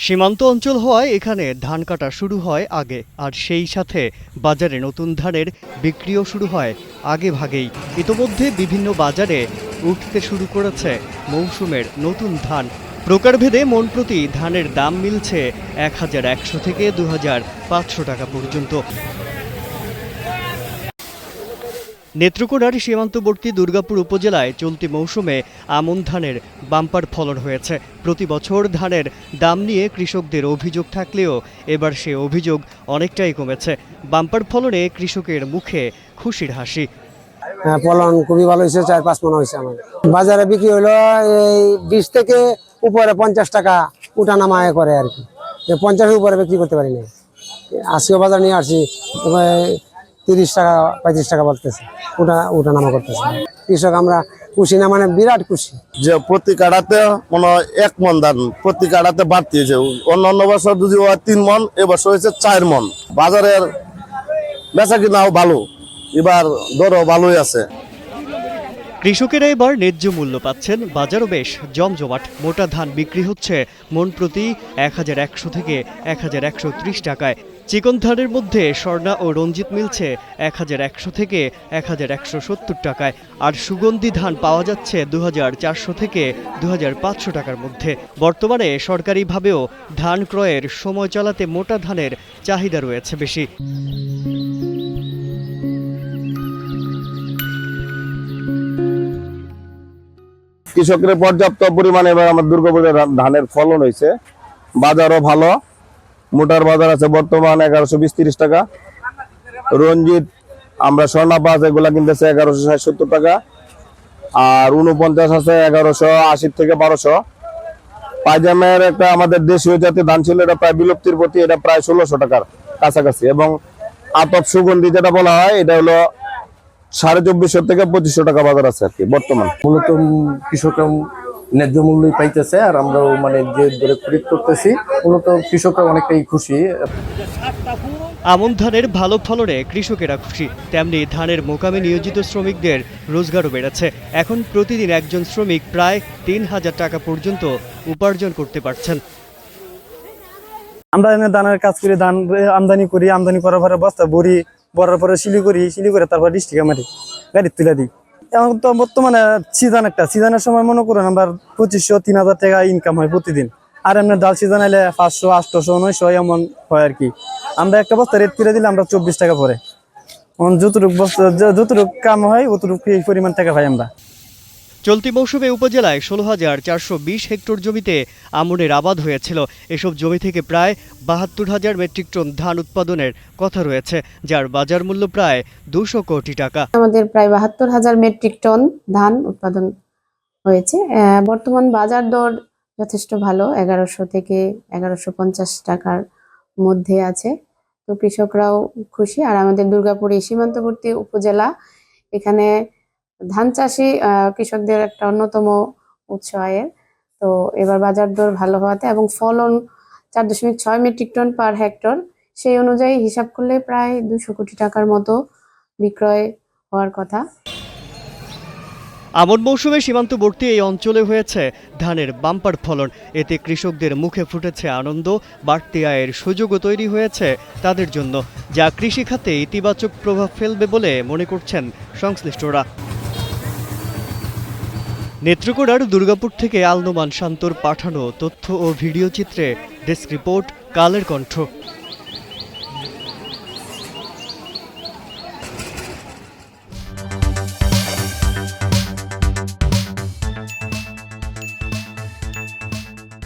সীমান্ত অঞ্চল হওয়ায় এখানে ধান কাটা শুরু হয় আগে, আর সেই সাথে বাজারে নতুন ধানের বিক্রিও শুরু হয় আগে ভাগেই। ইতোমধ্যে বিভিন্ন বাজারে উঠতে শুরু করেছে মৌসুমের নতুন ধান। প্রকারভেদে মন প্রতি ধানের দাম মিলছে 1100 থেকে 2500 টাকা পর্যন্ত। নেত্রকোনার সীমান্তবর্তী দুর্গাপুর উপজেলায় চলতি মৌসুমে আমন ধানের বাম্পার ফলন হয়েছে। প্রতি বছর ধানের দাম নিয়ে কৃষকদের অভিযোগ থাকলেও এবার সে অভিযোগ অনেকটাই কমেছে। বাম্পার ফলনে কৃষকের মুখে খুশির হাসি। ফলন খুবই ভালো হয়েছে, 4-5 মণ হয়েছে। আমার বাজারে বিক্রি হলো এই 20 থেকে উপরে 50 টাকা উঠা নামায় করে আর কি। 50-এর উপরে বিক্রি করতে পারি না। আজকে বাজার নিয়ে আসছি 30 টাকা 35 টাকা বলতেছে, উঠা নামা করতেছে। কৃষক আমরা খুশি না, মানে বিরাট খুশি যে প্রতি কাড়াতে মনে হয় 1 মণ ধান প্রতি কাড়াতে বাড়তি হয়েছে। অন্যান্য বছর যদি 3 মণ, এবছর হয়েছে 4 মণ। বাজারের বেচা কিনাও ভালো, এবার দরও ভালোই আছে। কৃষকেরা এবার ন্যায্য মূল্য পাচ্ছেন, বাজারও বেশ জমজমাট। মোটা ধান বিক্রি হচ্ছে মন প্রতি 1100 থেকে 1130 টাকায়। চিকন ধানের মধ্যে স্বর্ণা ও রঞ্জিত মিলছে 1100 থেকে 1170 টাকায়, আর সুগন্ধি ধান পাওয়া যাচ্ছে 2400 থেকে 2500 টাকার মধ্যে। বর্তমানে সরকারিভাবেও ধান ক্রয়ের সময় চালাতে মোটা ধানের চাহিদা রয়েছে বেশি। কৃষকের পর্যাপ্ত পরিমাণে এবার আমার দুর্গাপুরে ধানের ফলন হয়েছে, বাজারও ভালো। মোটার বাজার আছে বর্তমান 1120-30 টাকা। রঞ্জিত আমরা স্বর্ণা পাঁচ এগুলা কিনতেছে 1160-70 টাকা, আর 49 আছে 1180 থেকে 1200। পাইজামের একটা আমাদের দেশীয় জাতীয় ধান ছিল, এটা প্রায় বিলুপ্তির প্রতি, এটা প্রায় 1600 টাকার কাছাকাছি। এবং আতপ সুগন্ধি যেটা বলা হয়, এটা হলো 2450 থেকে 2500 টাকা বাজার আছে আর কি বর্তমান। মূলত কৃষকরা ন্যায্য মূল্যই পাইতেছে, আর আমরাও মানে যে দরে খরিদ করতেছি, মূলত কৃষকরা অনেকটাই খুশি। আমন ধানের ভালো ফলনে কৃষকেরা খুশি, তেমনি ধানের মোকামে নিয়োজিত শ্রমিকদের রোজগারও বেড়েছে। এখন প্রতিদিন একজন শ্রমিক প্রায় 3000 টাকা পর্যন্ত উপার্জন করতে পারছেন। আমরা ধানের কাজ করি, ধান আমদানি করি, আমদানি করার পরে বস্তা ভরি, ভরার পরে সিলি করি, তারপর ডিস্ট্রিক্টে মারি, গাড়ি তুলে দিই। এখন তো বর্তমানে সিজনের সময় মনে করেন আমরা 2500-3000 টাকা ইনকাম হয় প্রতিদিন। আর এমনি ডাল সিজন এলে 500, 800, 900 এমন হয় আর কি। আমরা একটা বস্তা রেট করে দিলে আমরা 24 টাকা পরে। যতটুকু কাম হয় অতটুকু এই পরিমাণ টাকা পাই আমরা। চলতি মৌসুমে উপজেলায় 16,420 হেক্টর জমিতে আমনের আবাদ হয়েছিল। এসব জমি থেকে প্রায় 72,000 মেট্রিক টন ধান উৎপাদনের কথা রয়েছে, যার বাজার মূল্য প্রায় 200 কোটি টাকা। আমাদের প্রায় 72,000 মেট্রিক টন ধান উৎপাদন হয়েছে। বর্তমান বাজার দর যথেষ্ট ভালো, 1100 থেকে 1150 টাকার মধ্যে আছে। তো কৃষকরাও খুশি। আর আমাদের দুর্গাপুর সীমান্তবর্তী উপজেলা, এখানে ধান চাষি কৃষকদের একটা অন্যতম উৎস আয়ের। তো এবার বাজার দর ভালো হওয়াতে এবং ফলন 4.6 মেট্রিক টন পার হেক্টর, সেই অনুযায়ী হিসাব করলে প্রায় 200 কোটি টাকার মতো বিক্রয় হওয়ার কথা। আমন মৌসুমে সীমান্তবর্তী এই অঞ্চলে হয়েছে ধানের বাম্পার ফলন। এতে কৃষকদের মুখে ফুটেছে আনন্দ, বাড়তি আয়ের সুযোগও তৈরি হয়েছে তাদের জন্য, যা কৃষিখাতে ইতিবাচক প্রভাব ফেলবে বলে মনে করছেন সংশ্লিষ্টরা। নেত্রকোনার দুর্গাপুর থেকে আল নোমান শান্তর পাঠানো তথ্য ও ভিডিও চিত্রে ডেস্ক রিপোর্ট, কালের কণ্ঠ।